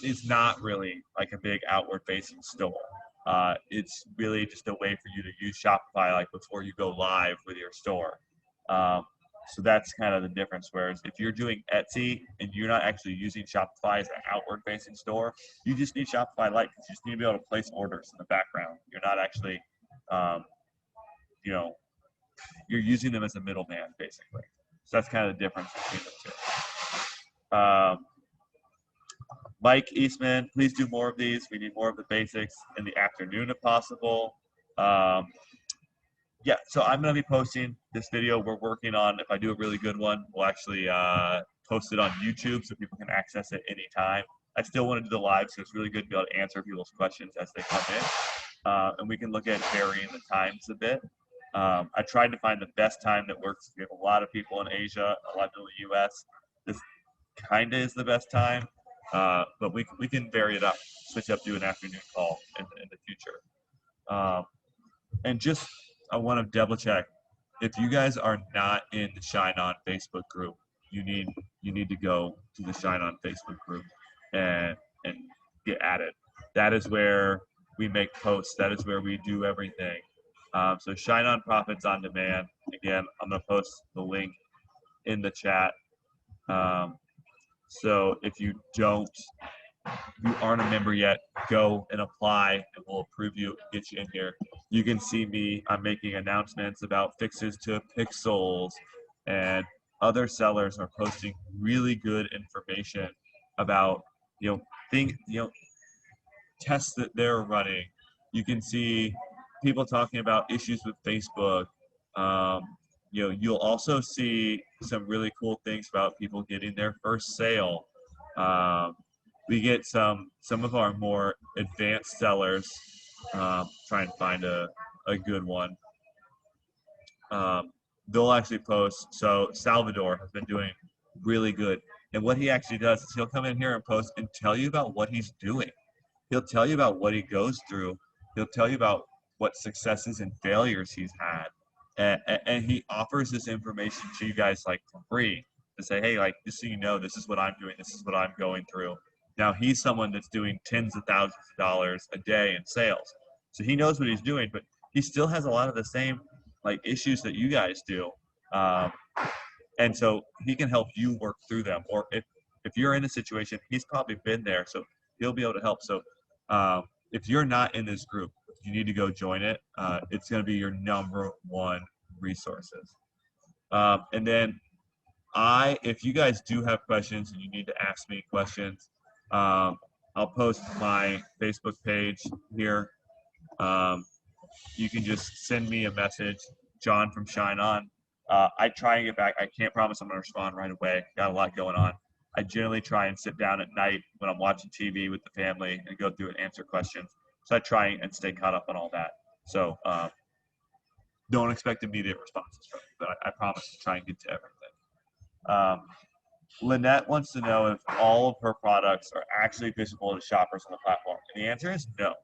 is not really like a big outward-facing store. It's really just a way for you to use Shopify like before you go live with your store. So that's kind of the difference. Whereas if you're doing Etsy and you're not actually using Shopify as an outward-facing store, you just need Shopify Lite because you just need to be able to place orders in the background. You're not actually, you're using them as a middleman, basically. So that's kind of the difference between the two. Mike Eastman, please do more of these. We need more of the basics in the afternoon if possible. Yeah, so I'm going to be posting this video we're working on. If I do a really good one, we'll actually post it on YouTube so people can access it anytime. I still want to do the live, so it's really good to be able to answer people's questions as they come in. And we can look at varying the times a bit. I tried to find the best time that works. We have a lot of people in Asia, a lot of people in the US. This kind of is the best time. But we can vary it up, switch up to an afternoon call in the future. And just, I want to double check. If you guys are not in the ShineOn Facebook group, you need to go to the ShineOn Facebook group and get added. That is where we make posts. That is where we do everything. So ShineOn Profits on Demand. Again, I'm going to post the link in the chat. So if you aren't a member yet, go and apply and we'll approve you and get you in here. You can see me, I'm making announcements about fixes to pixels, and other sellers are posting really good information about, tests that they're running. You can see people talking about issues with Facebook. You'll also see some really cool things about people getting their first sale. We get some of our more advanced sellers, try and find a good one. They'll actually post. So Salvador has been doing really good. And what he actually does is he'll come in here and post and tell you about what he's doing. He'll tell you about what he goes through. He'll tell you about what successes and failures he's had, and he offers this information to you guys like for free to say, hey, like just so you know, this is what I'm doing, this is what I'm going through. Now he's someone that's doing tens of thousands of dollars a day in sales, so he knows what he's doing, but he still has a lot of the same like issues that you guys do, um, and so he can help you work through them. Or if you're in a situation, he's probably been there, so he'll be able to help. So if you're not in this group, you need to go join it. It's going to be your number one resources. And then if you guys do have questions and you need to ask me questions, I'll post my Facebook page here. You can just send me a message, John from ShineOn. I try and get back. I can't promise I'm going to respond right away. Got a lot going on. I generally try and sit down at night when I'm watching TV with the family and go through and answer questions. So I try and stay caught up on all that. So don't expect immediate responses from me, but I promise to try and get to everything. Lynette wants to know if all of her products are actually visible to shoppers on the platform. And the answer is no.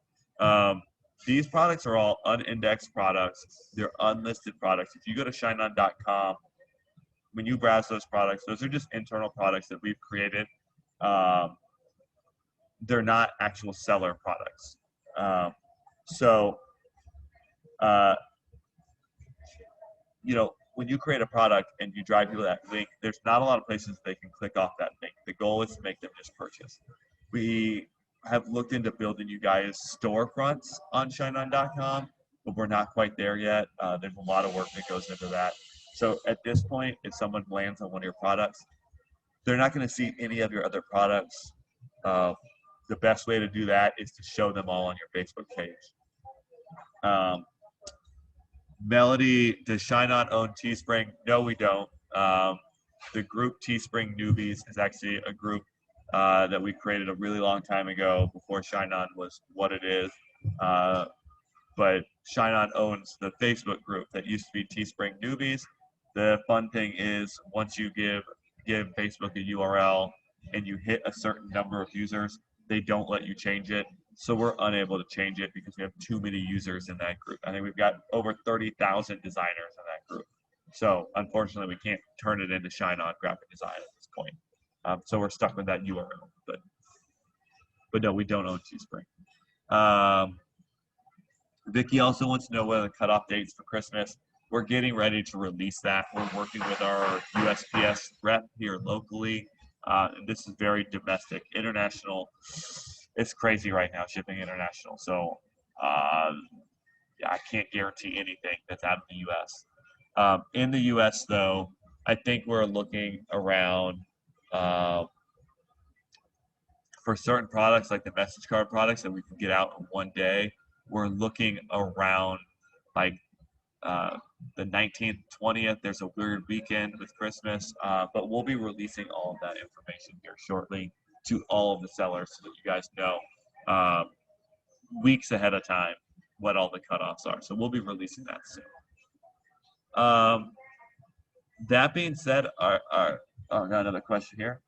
These products are all unindexed products. They're unlisted products. If you go to ShineOn.com, when you browse those products, those are just internal products that we've created. They're not actual seller products. When you create a product and you drive people to that link, there's not a lot of places they can click off that link. The goal is to make them just purchase. We have looked into building you guys storefronts on ShineOn.com, but we're not quite there yet. There's a lot of work that goes into that. So at this point, if someone lands on one of your products, they're not going to see any of your other products. The best way to do that is to show them all on your Facebook page. Melody, does ShineOn own Teespring? No, we don't. The group Teespring Newbies is actually a group that we created a really long time ago before ShineOn was what it is. But ShineOn owns the Facebook group that used to be Teespring Newbies. The fun thing is once you give Facebook a URL and you hit a certain number of users, they don't let you change it. So we're unable to change it because we have too many users in that group. I think we've got over 30,000 designers in that group. So unfortunately, we can't turn it into ShineOn graphic design at this point. So we're stuck with that URL. But no, we don't own Teespring. Vicky also wants to know what are the cutoff dates for Christmas. We're getting ready to release that. We're working with our USPS rep here locally. And this is very domestic. International, it's crazy right now shipping international. So I can't guarantee anything that's out of the US. In the US though, I think we're looking around for certain products like the message card products that we can get out in one day. We're looking around like the 19th, 20th. There's a weird weekend with Christmas, but we'll be releasing all of that information here shortly to all of the sellers so that you guys know weeks ahead of time what all the cutoffs are. So we'll be releasing that soon. That being said, got another question here.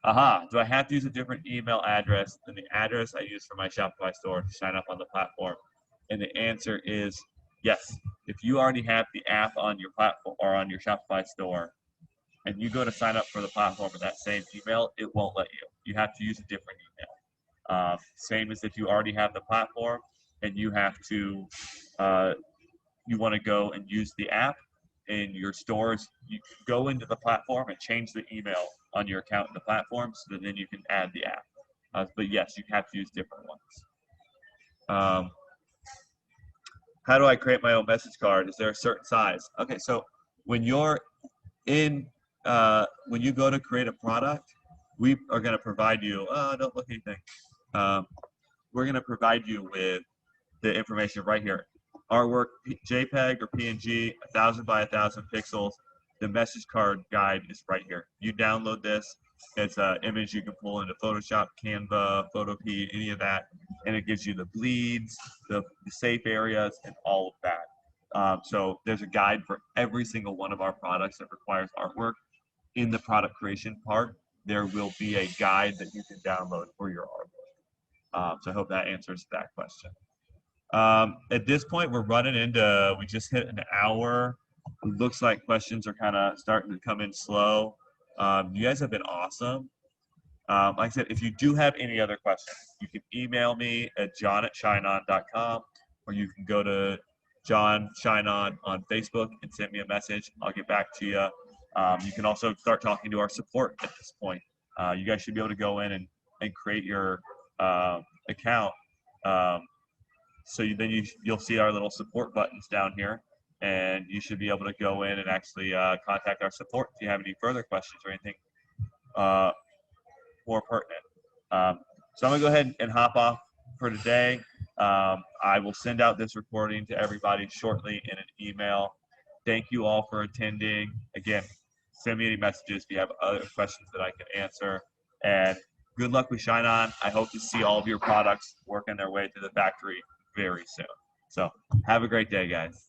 Do I have to use a different email address than the address I use for my Shopify store to sign up on the platform? And the answer is yes. If you already have the app on your platform or on your Shopify store, and you go to sign up for the platform with that same email, it won't let you. You have to use a different email. Same as if you already have the platform and you have to, you want to go and use the app in your stores, you go into the platform and change the email on your account in the platform so that then you can add the app. But yes, you have to use different ones. How do I create my own message card? Is there a certain size? Okay, so when you're in, when you go to create a product, we are going to provide you, don't look anything. We're going to provide you with the information right here. Artwork, JPEG or PNG, 1,000 by 1,000 pixels. The message card guide is right here. You download this. It's an image you can pull into Photoshop, Canva, Photopea, any of that. And it gives you the bleeds, the safe areas, and all of that. So there's a guide for every single one of our products that requires artwork. In the product creation part, there will be a guide that you can download for your artwork. So I hope that answers that question. At this point, we're running into, we just hit an hour. It looks like questions are kind of starting to come in slow. You guys have been awesome. Like I said, if you do have any other questions, you can email me at john@shineon.com, or you can go to John ShineOn on Facebook and send me a message. I'll get back to you. You can also start talking to our support at this point. You guys should be able to go in and create your account. So you'll see our little support buttons down here, and you should be able to go in and actually contact our support if you have any further questions or anything more pertinent. So I'm gonna go ahead and hop off for today. I will send out this recording to everybody shortly in an email. Thank you all for attending. Again, send me any messages if you have other questions that I can answer. And good luck with ShineOn. I hope to see all of your products working their way to the factory very soon. So have a great day, guys.